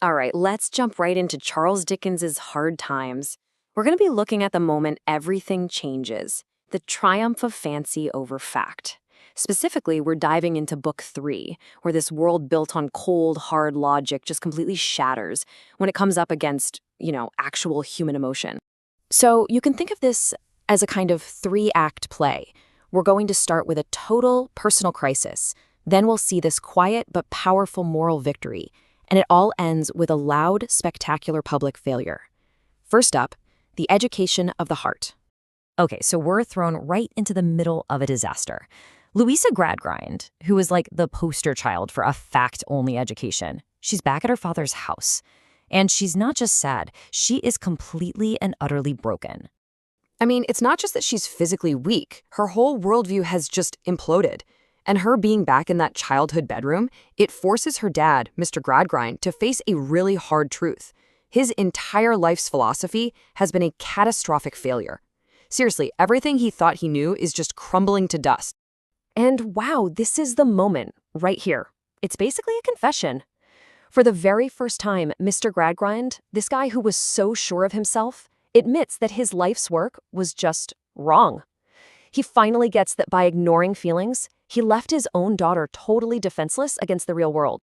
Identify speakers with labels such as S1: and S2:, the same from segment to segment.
S1: All right, let's jump right into Charles Dickens's Hard Times. We're going to be looking at the moment everything changes, the triumph of fancy over fact. Specifically, we're diving into Book 3, where this world built on cold, hard logic just completely shatters when it comes up against, actual human emotion. So you can think of this as a kind of three-act play. We're going to start with a total personal crisis. Then we'll see this quiet but powerful moral victory. And it all ends with a loud, spectacular public failure. First up, the education of the heart. Okay, so we're thrown right into the middle of a disaster. Louisa Gradgrind, who is like the poster child for a fact-only education, she's back at her father's house. And she's not just sad, she is completely and utterly broken.
S2: I mean, it's not just that she's physically weak. Her whole worldview has just imploded. And her being back in that childhood bedroom, it forces her dad, Mr. Gradgrind, to face a really hard truth. His entire life's philosophy has been a catastrophic failure. Seriously, everything he thought he knew is just crumbling to dust.
S1: And wow, this is the moment, right here. It's basically a confession. For the very first time, Mr. Gradgrind, this guy who was so sure of himself, admits that his life's work was just wrong. He finally gets that by ignoring feelings, he left his own daughter totally defenseless against the real world.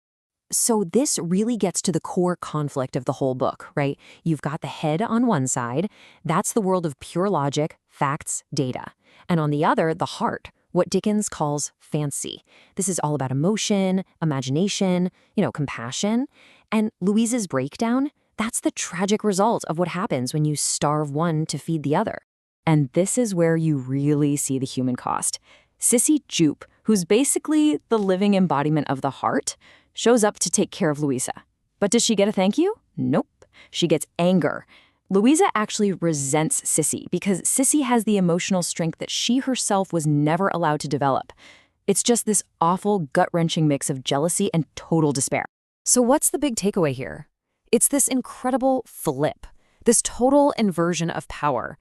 S1: So this really gets to the core conflict of the whole book, right? You've got the head on one side, that's the world of pure logic, facts, data. And on the other, the heart, what Dickens calls fancy. This is all about emotion, imagination, compassion. And Louisa's breakdown, that's the tragic result of what happens when you starve one to feed the other. And this is where you really see the human cost. Sissy Jupe, who's basically the living embodiment of the heart, shows up to take care of Louisa. But does she get a thank you? Nope. She gets anger. Louisa actually resents Sissy because Sissy has the emotional strength that she herself was never allowed to develop. It's just this awful, gut-wrenching mix of jealousy and total despair. So what's the big takeaway here? It's this incredible flip, this total inversion of power.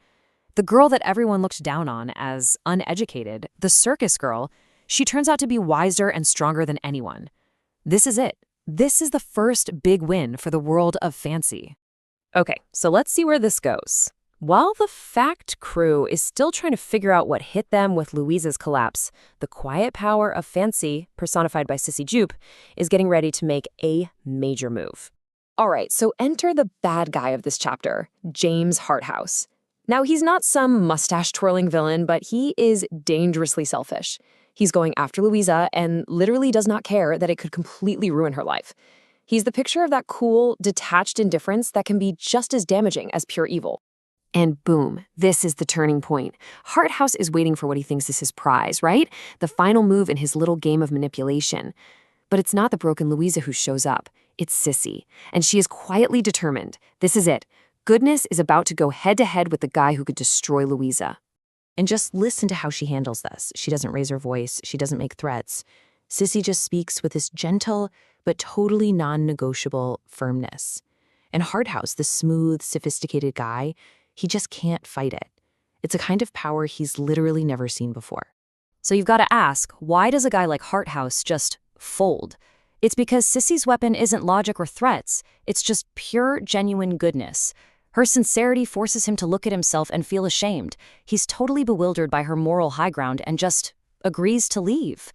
S1: The girl that everyone looked down on as uneducated, the circus girl, she turns out to be wiser and stronger than anyone. This is it. This is the first big win for the world of fancy. Okay, so let's see where this goes. While the fact crew is still trying to figure out what hit them with Louisa's collapse, the quiet power of fancy, personified by Sissy Jupe, is getting ready to make a major move. All right, so enter the bad guy of this chapter, James Harthouse. Now, he's not some mustache-twirling villain, but he is dangerously selfish. He's going after Louisa and literally does not care that it could completely ruin her life. He's the picture of that cool, detached indifference that can be just as damaging as pure evil. And boom, this is the turning point. Harthouse is waiting for what he thinks is his prize, right? The final move in his little game of manipulation. But it's not the broken Louisa who shows up. It's Sissy. And she is quietly determined. This is it. Goodness is about to go head-to-head with the guy who could destroy Louisa. And just listen to how she handles this. She doesn't raise her voice. She doesn't make threats. Sissy just speaks with this gentle but totally non-negotiable firmness. And Harthouse, the smooth, sophisticated guy, he just can't fight it. It's a kind of power he's literally never seen before. So you've got to ask, why does a guy like Harthouse just fold? It's because Sissy's weapon isn't logic or threats. It's just pure, genuine goodness. Her sincerity forces him to look at himself and feel ashamed. He's totally bewildered by her moral high ground and just agrees to leave.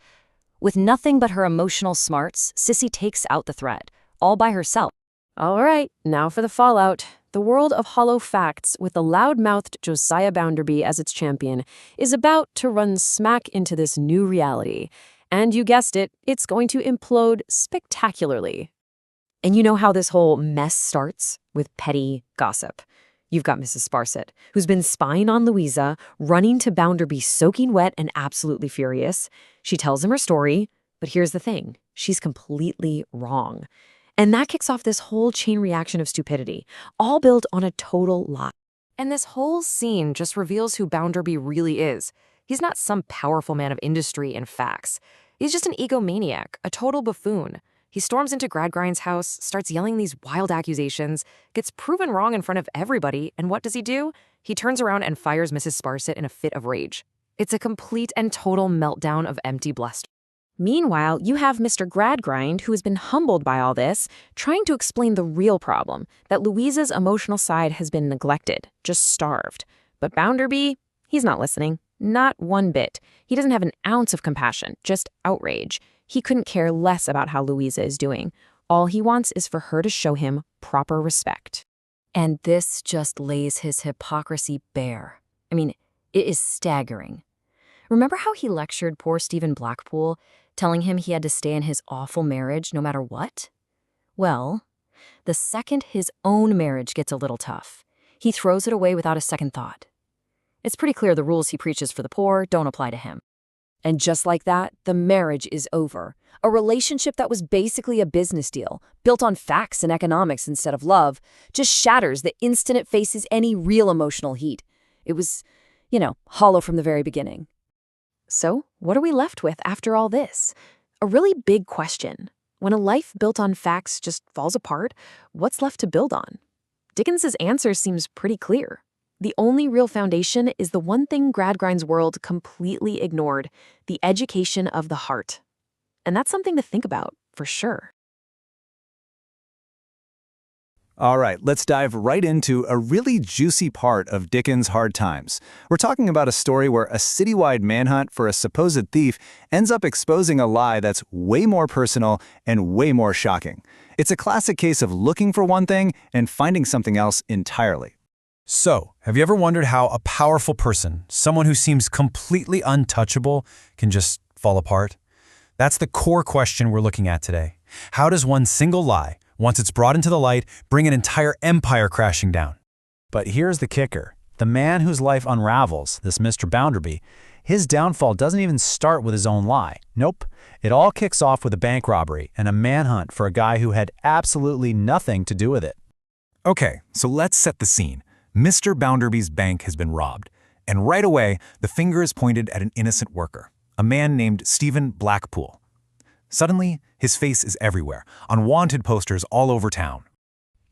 S1: With nothing but her emotional smarts, Sissy takes out the threat, all by herself. All right, now for the fallout. The world of hollow facts, with the loud-mouthed Josiah Bounderby as its champion, is about to run smack into this new reality. And you guessed it, it's going to implode spectacularly. And you know how this whole mess starts? With petty gossip. You've got Mrs. Sparsit, who's been spying on Louisa, running to Bounderby soaking wet and absolutely furious. She tells him her story, but here's the thing. She's completely wrong. And that kicks off this whole chain reaction of stupidity, all built on a total lie. And this whole scene just reveals who Bounderby really is. He's not some powerful man of industry and facts. He's just an egomaniac, a total buffoon. He storms into Gradgrind's house, starts yelling these wild accusations, gets proven wrong in front of everybody, and what does he do? He turns around and fires Mrs. Sparsit in a fit of rage. It's a complete and total meltdown of empty bluster. Meanwhile, you have Mr. Gradgrind, who has been humbled by all this, trying to explain the real problem, that Louisa's emotional side has been neglected, just starved. But Bounderby, he's not listening. Not one bit. He doesn't have an ounce of compassion, just outrage. He couldn't care less about how Louisa is doing. All he wants is for her to show him proper respect. And this just lays his hypocrisy bare. I mean, it is staggering. Remember how he lectured poor Stephen Blackpool, telling him he had to stay in his awful marriage no matter what? Well, the second his own marriage gets a little tough, he throws it away without a second thought. It's pretty clear the rules he preaches for the poor don't apply to him. And just like that, the marriage is over. A relationship that was basically a business deal, built on facts and economics instead of love, just shatters the instant it faces any real emotional heat. It was, hollow from the very beginning. So, what are we left with after all this? A really big question. When a life built on facts just falls apart, what's left to build on? Dickens's answer seems pretty clear. The only real foundation is the one thing Gradgrind's world completely ignored, the education of the heart. And that's something to think about, for sure.
S3: All right, let's dive right into a really juicy part of Dickens' Hard Times. We're talking about a story where a citywide manhunt for a supposed thief ends up exposing a lie that's way more personal and way more shocking. It's a classic case of looking for one thing and finding something else entirely.
S4: So, have you ever wondered how a powerful person, someone who seems completely untouchable, can just fall apart? That's the core question we're looking at today. How does one single lie, once it's brought into the light, bring an entire empire crashing down?
S3: But here's the kicker. The man whose life unravels, this Mr. Bounderby, his downfall doesn't even start with his own lie. Nope. It all kicks off with a bank robbery and a manhunt for a guy who had absolutely nothing to do with it.
S4: Okay, so let's set the scene. Mr. Bounderby's bank has been robbed, and right away, the finger is pointed at an innocent worker, a man named Stephen Blackpool. Suddenly, his face is everywhere, on wanted posters all over town.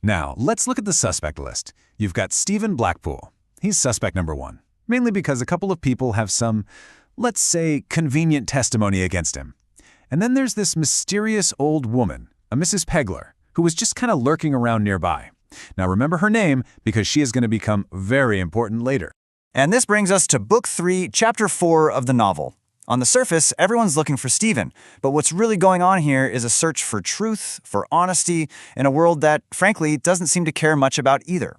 S4: Now, let's look at the suspect list. You've got Stephen Blackpool. He's suspect number 1, mainly because a couple of people have some, let's say, convenient testimony against him. And then there's this mysterious old woman, a Mrs. Pegler, who was just kind of lurking around nearby. Now remember her name because she is going to become very important later.
S5: And this brings us to Book 3, Chapter 4 of the novel. On the surface, everyone's looking for Stephen, but what's really going on here is a search for truth, for honesty, in a world that, frankly, doesn't seem to care much about either.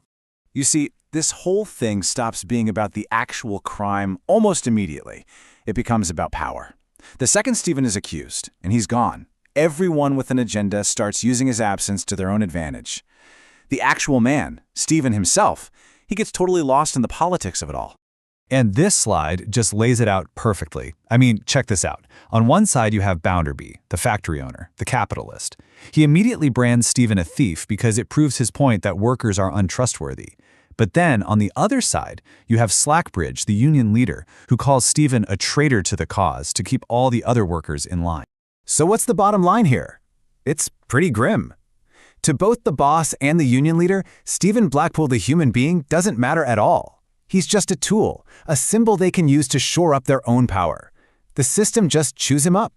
S3: You see, this whole thing stops being about the actual crime almost immediately. It becomes about power. The second Stephen is accused, and he's gone, everyone with an agenda starts using his absence to their own advantage. The actual man, Stephen himself, he gets totally lost in the politics of it all.
S4: And this slide just lays it out perfectly. I mean, check this out. On one side, you have Bounderby, the factory owner, the capitalist. He immediately brands Stephen a thief because it proves his point that workers are untrustworthy. But then, on the other side, you have Slackbridge, the union leader, who calls Stephen a traitor to the cause to keep all the other workers in line.
S3: So what's the bottom line here? It's pretty grim. To both the boss and the union leader, Stephen Blackpool the human being doesn't matter at all. He's just a tool, a symbol they can use to shore up their own power. The system just chews him up.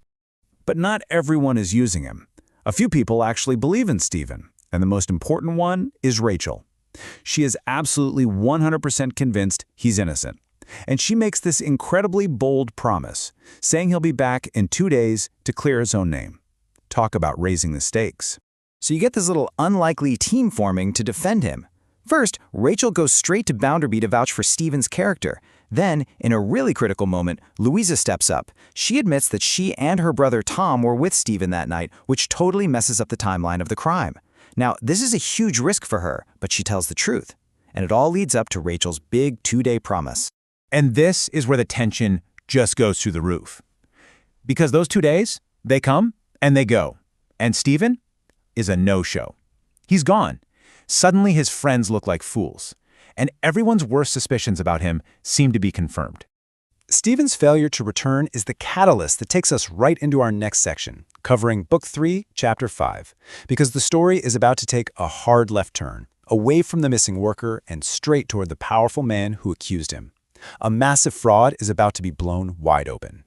S3: But not everyone is using him. A few people actually believe in Stephen, and the most important one is Rachel. She is absolutely 100% convinced he's innocent. And she makes this incredibly bold promise, saying he'll be back in 2 days to clear his own name. Talk about raising the stakes.
S5: So you get this little unlikely team forming to defend him. First, Rachel goes straight to Bounderby to vouch for Stephen's character. Then, in a really critical moment, Louisa steps up. She admits that she and her brother Tom were with Stephen that night, which totally messes up the timeline of the crime. Now, this is a huge risk for her, but she tells the truth. And it all leads up to Rachel's big 2-day promise.
S3: And this is where the tension just goes through the roof. Because those 2 days, they come and they go. And Stephen is a no-show. He's gone. Suddenly his friends look like fools. And everyone's worst suspicions about him seem to be confirmed. Stephen's failure to return is the catalyst that takes us right into our next section, covering Book 3, Chapter 5, because the story is about to take a hard left turn, away from the missing worker and straight toward the powerful man who accused him. A massive fraud is about to be blown wide open.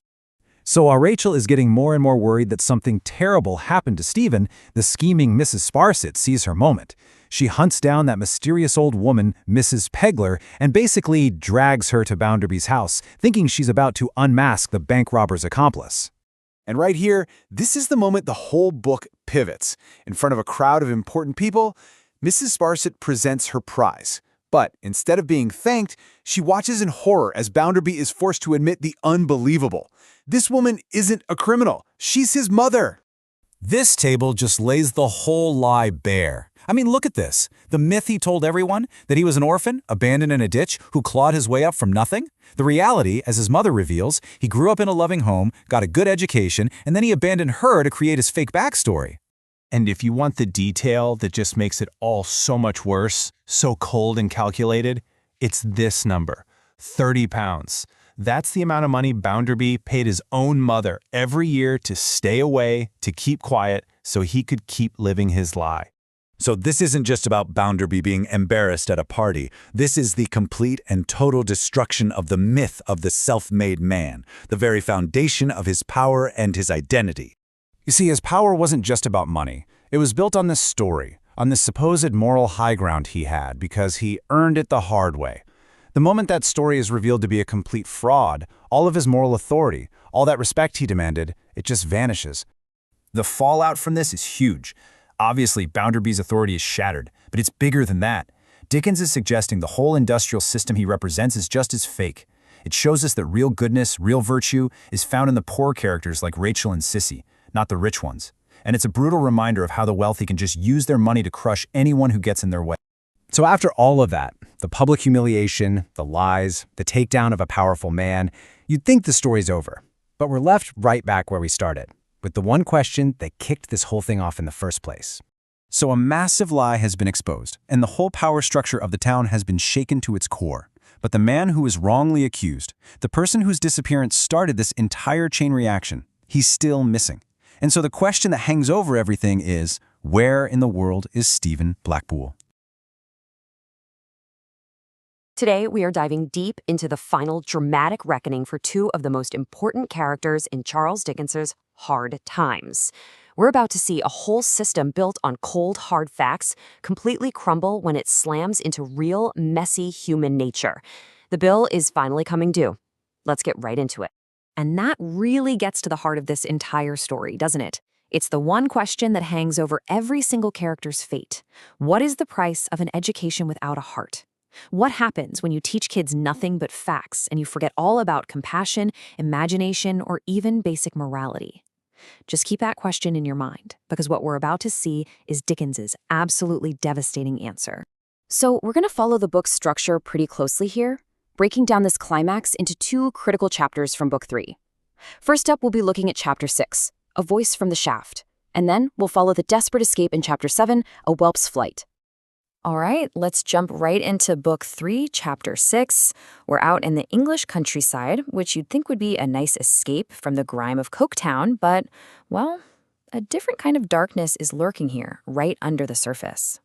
S4: So while Rachel is getting more and more worried that something terrible happened to Stephen, the scheming Mrs. Sparsit sees her moment. She hunts down that mysterious old woman, Mrs. Pegler, and basically drags her to Bounderby's house, thinking she's about to unmask the bank robber's accomplice.
S3: And right here, this is the moment the whole book pivots. In front of a crowd of important people, Mrs. Sparsit presents her prize. But instead of being thanked, she watches in horror as Bounderby is forced to admit the unbelievable. This woman isn't a criminal. She's his mother.
S4: This table just lays the whole lie bare. I mean, look at this. The myth he told everyone, that he was an orphan, abandoned in a ditch, who clawed his way up from nothing. The reality, as his mother reveals, he grew up in a loving home, got a good education, and then he abandoned her to create his fake backstory.
S3: And if you want the detail that just makes it all so much worse, so cold and calculated, it's this number, 30 pounds. That's the amount of money Bounderby paid his own mother every year to stay away, to keep quiet, so he could keep living his lie.
S4: So this isn't just about Bounderby being embarrassed at a party. This is the complete and total destruction of the myth of the self-made man, the very foundation of his power and his identity. You see, his power wasn't just about money. It was built on this story, on this supposed moral high ground he had because he earned it the hard way. The moment that story is revealed to be a complete fraud, all of his moral authority, all that respect he demanded, it just vanishes. The fallout from this is huge. Obviously, Bounderby's authority is shattered, but it's bigger than that. Dickens is suggesting the whole industrial system he represents is just as fake. It shows us that real goodness, real virtue, is found in the poor characters like Rachel and Sissy, not the rich ones. And it's a brutal reminder of how the wealthy can just use their money to crush anyone who gets in their way. So after all of that, the public humiliation, the lies, the takedown of a powerful man, you'd think the story's over. But we're left right back where we started, with the one question that kicked this whole thing off in the first place. So a massive lie has been exposed, and the whole power structure of the town has been shaken to its core. But the man who is wrongly accused, the person whose disappearance started this entire chain reaction, he's still missing. And so the question that hangs over everything is, where in the world is Stephen Blackpool?
S1: Today, we are diving deep into the final dramatic reckoning for two of the most important characters in Charles Dickens's Hard Times. We're about to see a whole system built on cold, hard facts completely crumble when it slams into real, messy human nature. The bill is finally coming due. Let's get right into it. And that really gets to the heart of this entire story, doesn't it? It's the one question that hangs over every single character's fate. What is the price of an education without a heart? What happens when you teach kids nothing but facts and you forget all about compassion, imagination, or even basic morality? Just keep that question in your mind, because what we're about to see is Dickens's absolutely devastating answer. So we're going to follow the book's structure pretty closely here, breaking down this climax into two critical chapters from Book 3. First up, we'll be looking at Chapter 6, A Voice from the Shaft, and then we'll follow the desperate escape in Chapter 7, A Whelp's Flight. All right, let's jump right into Book 3, Chapter 6. We're out in the English countryside, which you'd think would be a nice escape from the grime of Coketown, but, well, a different kind of darkness is lurking here, right under the surface.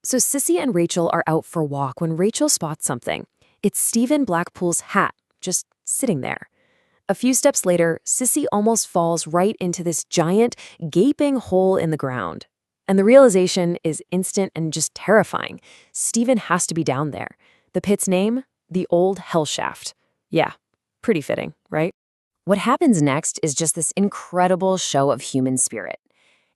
S1: So Sissy and Rachel are out for a walk when Rachel spots something. It's Stephen Blackpool's hat, just sitting there. A few steps later, Sissy almost falls right into this giant, gaping hole in the ground. And the realization is instant and just terrifying. Stephen has to be down there. The pit's name? The Old Hell Shaft. Yeah, pretty fitting, right? What happens next is just this incredible show of human spirit.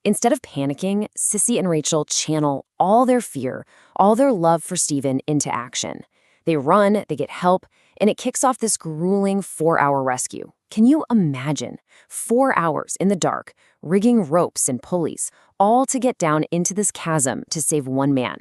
S1: Instead of panicking, Sissy and Rachel channel all their fear, all their love for Stephen into action. They run, they get help, and it kicks off this grueling 4-hour rescue. Can you imagine? 4 hours in the dark, rigging ropes and pulleys, all to get down into this chasm to save one man.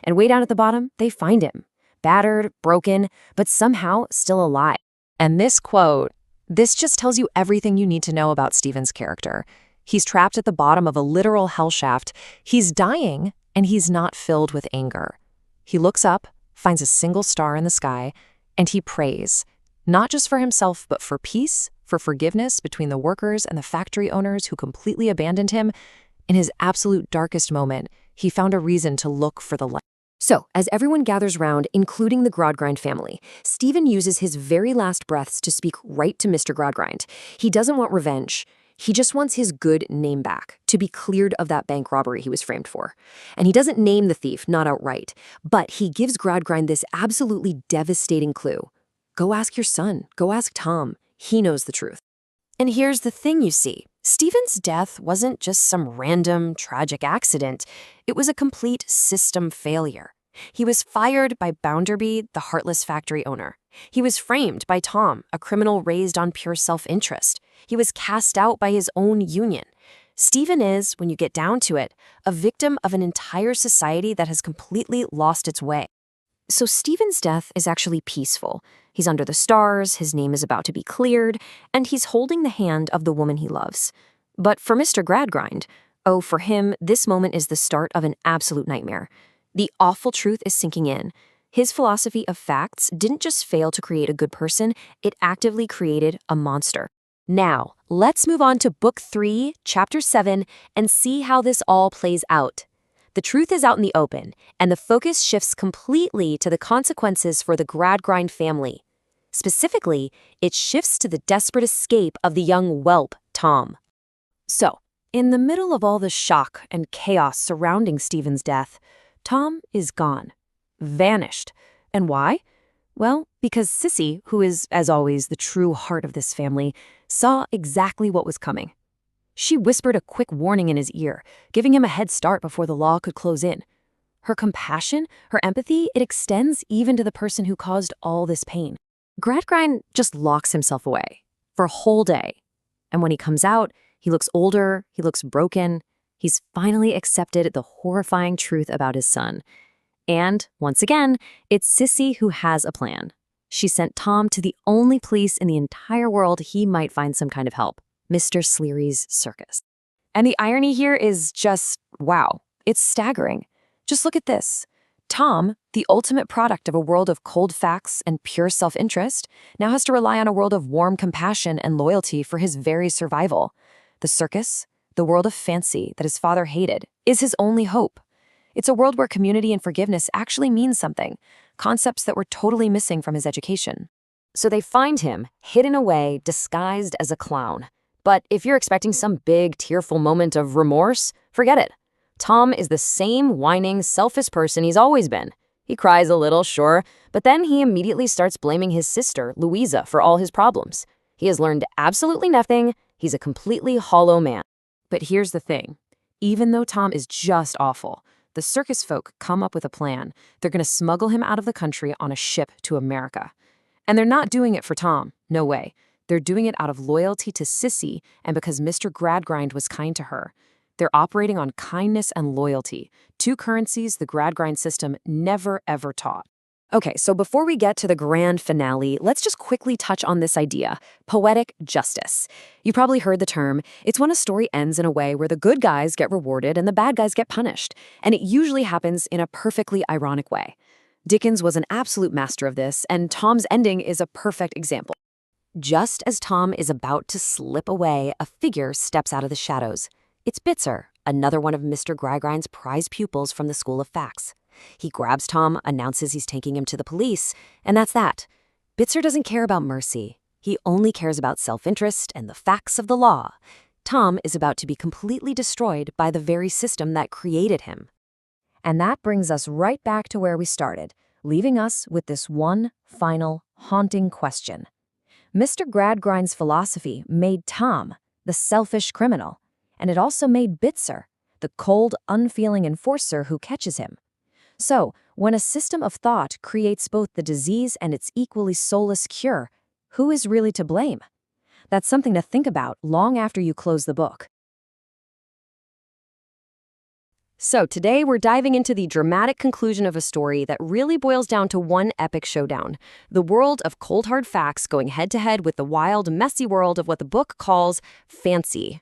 S1: And way down at the bottom, they find him. Battered, broken, but somehow still alive. And this quote, this just tells you everything you need to know about Stephen's character. He's trapped at the bottom of a literal hell shaft. He's dying, and he's not filled with anger. He looks up, finds a single star in the sky, and he prays, not just for himself, but for peace, for forgiveness between the workers and the factory owners who completely abandoned him. In his absolute darkest moment, he found a reason to look for the light. So, as everyone gathers round, including the Gradgrind family, Stephen uses his very last breaths to speak right to Mr. Gradgrind. He doesn't want revenge. He just wants his good name back, to be cleared of that bank robbery he was framed for. And he doesn't name the thief, not outright, but he gives Gradgrind this absolutely devastating clue. Go ask your son. Go ask Tom. He knows the truth. And here's the thing, you see. Stephen's death wasn't just some random, tragic accident. It was a complete system failure. He was fired by Bounderby, the heartless factory owner. He was framed by Tom, a criminal raised on pure self-interest. He was cast out by his own union. Stephen is, when you get down to it, a victim of an entire society that has completely lost its way. So Stephen's death is actually peaceful. He's under the stars, his name is about to be cleared, and he's holding the hand of the woman he loves. But for Mr. Gradgrind, oh, for him, this moment is the start of an absolute nightmare. The awful truth is sinking in. His philosophy of facts didn't just fail to create a good person, it actively created a monster. Now, let's move on to Book 3, Chapter 7, and see how this all plays out. The truth is out in the open, and the focus shifts completely to the consequences for the Gradgrind family. Specifically, it shifts to the desperate escape of the young whelp, Tom. So, in the middle of all the shock and chaos surrounding Stephen's death, Tom is gone. Vanished. And why? Well, because Sissy, who is, as always, the true heart of this family, saw exactly what was coming. She whispered a quick warning in his ear, giving him a head start before the law could close in. Her compassion, her empathy, it extends even to the person who caused all this pain. Gradgrind just locks himself away for a whole day. And when he comes out, he looks older, he looks broken. He's finally accepted the horrifying truth about his son. And, once again, it's Sissy who has a plan. She sent Tom to the only place in the entire world he might find some kind of help, Mr. Sleary's circus. And the irony here is just, wow, it's staggering. Just look at this. Tom, the ultimate product of a world of cold facts and pure self-interest, now has to rely on a world of warm compassion and loyalty for his very survival. The circus, the world of fancy that his father hated, is his only hope. It's a world where community and forgiveness actually means something, concepts that were totally missing from his education. So they find him, hidden away, disguised as a clown. But if you're expecting some big, tearful moment of remorse, forget it. Tom is the same whining, selfish person he's always been. He cries a little, sure, but then he immediately starts blaming his sister, Louisa, for all his problems. He has learned absolutely nothing. He's a completely hollow man. But here's the thing. Even though Tom is just awful, the circus folk come up with a plan. They're going to smuggle him out of the country on a ship to America. And they're not doing it for Tom. No way. They're doing it out of loyalty to Sissy and because Mr. Gradgrind was kind to her. They're operating on kindness and loyalty, two currencies the Gradgrind system never ever taught. Okay, so before we get to the grand finale, let's just quickly touch on this idea, poetic justice. You probably heard the term. It's when a story ends in a way where the good guys get rewarded and the bad guys get punished, and it usually happens in a perfectly ironic way. Dickens was an absolute master of this, and Tom's ending is a perfect example. Just as Tom is about to slip away, a figure steps out of the shadows. It's Bitzer, another one of Mr. Gradgrind's prize pupils from the School of Facts. He grabs Tom, announces he's taking him to the police, and that's that. Bitzer doesn't care about mercy. He only cares about self-interest and the facts of the law. Tom is about to be completely destroyed by the very system that created him. And that brings us right back to where we started, leaving us with this one final, haunting question. Mr. Gradgrind's philosophy made Tom, the selfish criminal, and it also made Bitzer, the cold, unfeeling enforcer who catches him. So, when a system of thought creates both the disease and its equally soulless cure, who is really to blame? That's something to think about long after you close the book. So today we're diving into the dramatic conclusion of a story that really boils down to one epic showdown. The world of cold hard facts going head-to-head with the wild, messy world of what the book calls fancy.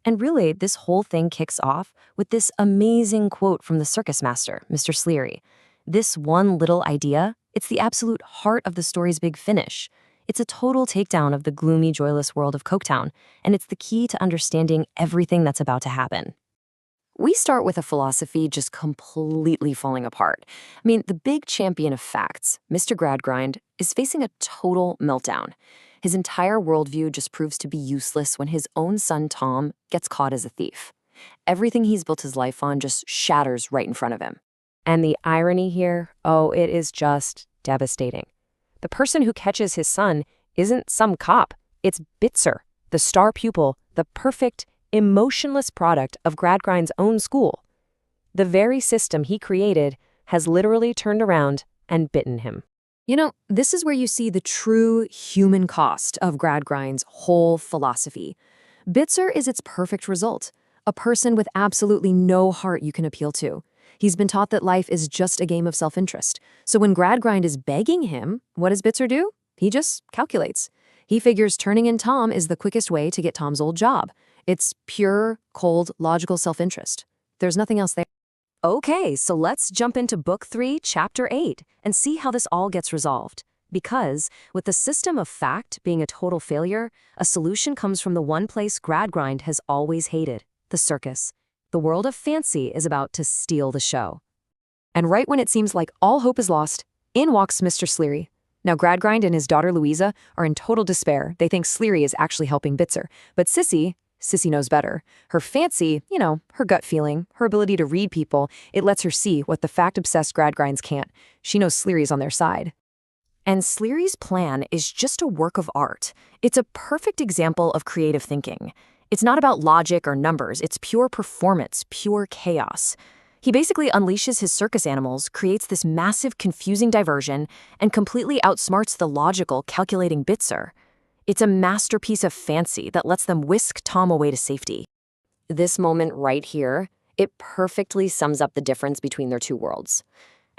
S1: And really, this whole thing kicks off with this amazing quote from the circus master, Mr. Sleary. This one little idea, it's the absolute heart of the story's big finish. It's a total takedown of the gloomy, joyless world of Coketown, and it's the key to understanding everything that's about to happen.
S2: We start with a philosophy just completely falling apart. I mean, the big champion of facts, Mr. Gradgrind, is facing a total meltdown. His entire worldview just proves to be useless when his own son, Tom, gets caught as a thief. Everything he's built his life on just shatters right in front of him.
S1: And the irony here, oh, it is just devastating. The person who catches his son isn't some cop. It's Bitzer, the star pupil, the perfect, emotionless product of Gradgrind's own school. The very system he created has literally turned around and bitten him.
S2: You know, this is where you see the true human cost of Gradgrind's whole philosophy. Bitzer is its perfect result, a person with absolutely no heart you can appeal to. He's been taught that life is just a game of self-interest. So when Gradgrind is begging him, what does Bitzer do? He just calculates. He figures turning in Tom is the quickest way to get Tom's old job. It's pure, cold, logical self-interest. There's nothing else there.
S1: Okay, so let's jump into Book 3, Chapter 8, and see how this all gets resolved. Because, with the system of fact being a total failure, a solution comes from the one place Gradgrind has always hated, the circus. The world of fancy is about to steal the show.
S2: And right when it seems like all hope is lost, in walks Mr. Sleary. Now Gradgrind and his daughter Louisa are in total despair. They think Sleary is actually helping Bitzer. But Sissy knows better. Her fancy, her gut feeling, her ability to read people, it lets her see what the fact-obsessed Gradgrinds can't. She knows Sleary's on their side. And Sleary's plan is just a work of art. It's a perfect example of creative thinking. It's not about logic or numbers, it's pure performance, pure chaos. He basically unleashes his circus animals, creates this massive, confusing diversion, and completely outsmarts the logical, calculating Bitzer. It's a masterpiece of fancy that lets them whisk Tom away to safety.
S1: This moment right here, it perfectly sums up the difference between their two worlds.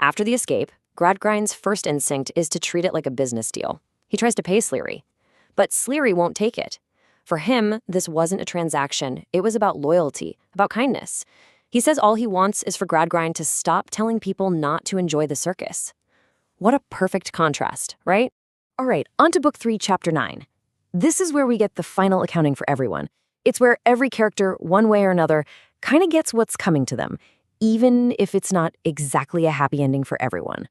S1: After the escape, Gradgrind's first instinct is to treat it like a business deal. He tries to pay Sleary, but Sleary won't take it. For him, this wasn't a transaction. It was about loyalty, about kindness. He says all he wants is for Gradgrind to stop telling people not to enjoy the circus. What a perfect contrast, right? All right, on to Book 3, Chapter 9. This is where we get the final accounting for everyone. It's where every character, one way or another, kind of gets what's coming to them, even if it's not exactly a happy ending for everyone.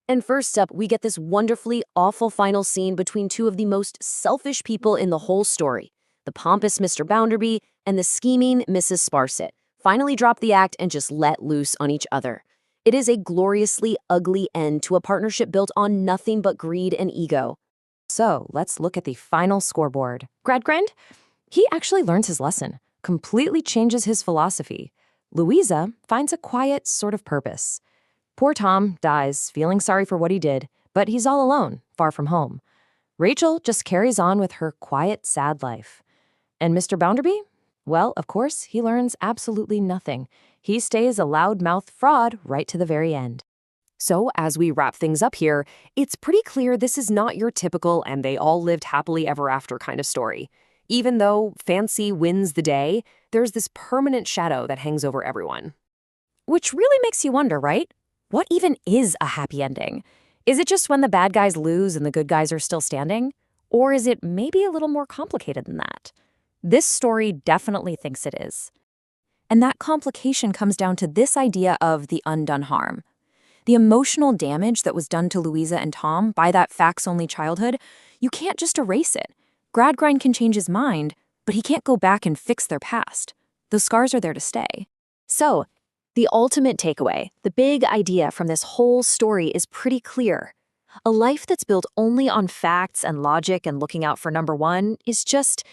S1: And first up, we get this wonderfully awful final scene between two of the most selfish people in the whole story. The pompous Mr. Bounderby and the scheming Mrs. Sparsit finally drop the act and just let loose on each other. It is a gloriously ugly end to a partnership built on nothing but greed and ego. So let's look at the final scoreboard. Gradgrind? He actually learns his lesson, completely changes his philosophy. Louisa finds a quiet sort of purpose. Poor Tom dies, feeling sorry for what he did, but he's all alone, far from home. Rachel just carries on with her quiet, sad life. And Mr. Bounderby? Well, of course, he learns absolutely nothing. He stays a loud-mouthed fraud right to the very end. So, as we wrap things up here, it's pretty clear this is not your typical and they all lived happily ever after kind of story. Even though fancy wins the day, there's this permanent shadow that hangs over everyone. Which really makes you wonder, right? What even is a happy ending? Is it just when the bad guys lose and the good guys are still standing? Or is it maybe a little more complicated than that? This story definitely thinks it is. And that complication comes down to this idea of the undone harm. The emotional damage that was done to Louisa and Tom by that facts-only childhood, you can't just erase it. Gradgrind can change his mind, but he can't go back and fix their past. Those scars are there to stay. So, the ultimate takeaway, the big idea from this whole story is pretty clear. A life that's built only on facts and logic and looking out for number one is just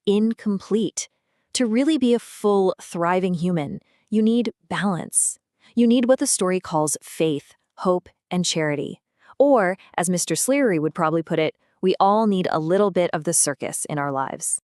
S1: incomplete. To really be a full, thriving human, you need balance. You need what the story calls faith, hope, and charity. Or, as Mr. Sleary would probably put it, we all need a little bit of the circus in our lives.